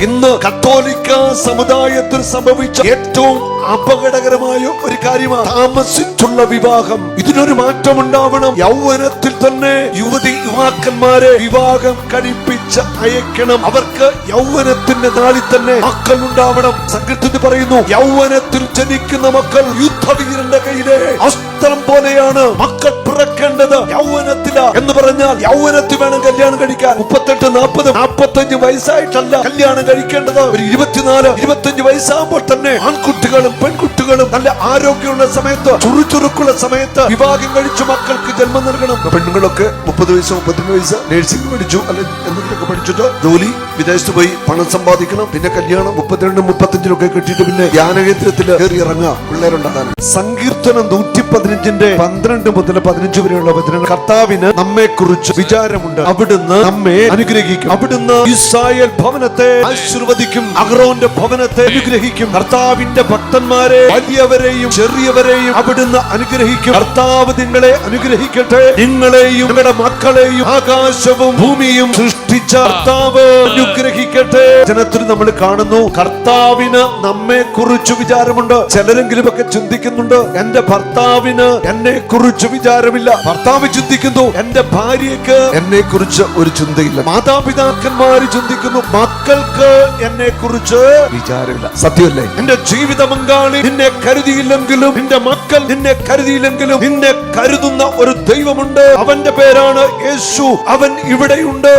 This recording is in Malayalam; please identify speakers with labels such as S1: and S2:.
S1: ഇന്ന് കത്തോലിക്ക സമുദായത്തിൽ സംഭവിച്ച ഏറ്റവും അപകടകരമായ ഒരു കാര്യമാണ് താമസിച്ചുള്ള വിവാഹം. ഇതിനൊരു മാറ്റം ഉണ്ടാവണം. യൗവനത്തിൽ തന്നെ യുവാക്കന്മാരെ വിവാഹം കഴിപ്പിച്ച് അയക്കണം. അവർക്ക് യൗവനത്തിന്റെ നാളിൽ തന്നെ മക്കൾ ഉണ്ടാവണം. സങ്കീർത്തനത്തിൽ പറയുന്നു, യൗവനത്തിൽ ജനിക്കുന്ന മക്കൾ യുദ്ധവീരന്റെ കയ്യിലെ അസ്ത്രം പോലെയാണ്. മക്കൾ പിറക്കേണ്ടത് യൗവനത്തില എന്ന് പറഞ്ഞാൽ യൗവനത്തിൽ വേണം കല്യാണം കഴിക്കാൻ. 38, 40, 45 വയസ്സായിട്ടല്ല കല്യാണം കഴിക്കേണ്ടത്. ഒരു 24, 25 വയസ്സാകുമ്പോൾ തന്നെ ആൺകുട്ടികളും പെൺകുട്ടികളും നല്ല ആരോഗ്യമുള്ള സമയത്ത്, ചുറുചുറുക്കുള്ള സമയത്ത് വിവാഹം കഴിച്ചു മക്കൾക്ക് ജന്മം നൽകണം. പെണ്ണുങ്ങളൊക്കെ 30 വയസ്സ്, 35 വയസ്സ് നഴ്സിംഗ് പഠിച്ചു, അല്ലെ എന്തെങ്കിലുമൊക്കെ പഠിച്ചിട്ട് ജോലി, വിദേശത്ത് പോയി പണം സമ്പാദിക്കണം. പിന്നെ കല്യാണം 32, 35 കിട്ടിയിട്ട് പിന്നെ ധ്യാനകേന്ദ്രത്തിൽ കയറി ഇറങ്ങുക, പിള്ളേരുണ്ടാകാൻ. സങ്കീർത്തനം 115 12 മുതൽ 15 വരെയുള്ള വചനങ്ങൾ. കർത്താവിന് നമ്മെ കുറിച്ച് വിചാരമുണ്ട്, അവിടുന്ന് നമ്മെ അനുഗ്രഹിക്കും. അവിടുന്ന് ഇസ്രായേൽ ഭവനത്തെ ആശീർവദിക്കും, അഹ്റോന്റെ ഭവനത്തെ അനുഗ്രഹിക്കും. കർത്താവിന്റെ ഭക്തന്മാരെ, വലിയവരെയും ചെറിയവരെയും അവിടുന്ന് അനുഗ്രഹിക്കും. കർത്താവ് നിങ്ങളെ അനുഗ്രഹിക്കട്ടെ. നിങ്ങളെയും നിങ്ങളുടെ മക്കളെയും ആകാശവും ഭൂമിയും സൃഷ്ടിച്ച കർത്താവ് അനുഗ്രഹിക്കട്ടെ. ജനത്തിൽ നമ്മൾ കാണുന്നു, കർത്താവിന് നമ്മെ കുറിച്ച് വിചാരമുണ്ട്. ചിലരെങ്കിലും ഒക്കെ ചിന്തിക്കുന്നുണ്ട്, എന്റെ ഭർത്താവിന് എന്നെ കുറിച്ച് വിചാരമില്ല. ഭർത്താവ് ചിന്തിക്കുന്നു, എന്റെ ഭാര്യയ്ക്ക് എന്നെ കുറിച്ച് ഒരു ചിന്തയില്ല. മാതാപിതാക്കന്മാര് ചിന്തിക്കുന്നു, മക്കൾക്ക് എന്നെ കുറിച്ച് വിചാരമില്ല. സത്യമല്ലേ? എന്റെ ജീവിത പങ്കാളി നിന്നെ കരുതിയില്ലെങ്കിലും, നിന്റെ മക്കൾ നിന്നെ കരുതിയില്ലെങ്കിലും, നിന്നെ കരുതുന്ന ഒരു ദൈവമുണ്ട്. അവന്റെ പേരാണ് യേശു. അവൻ ഇവിടെയുണ്ട്.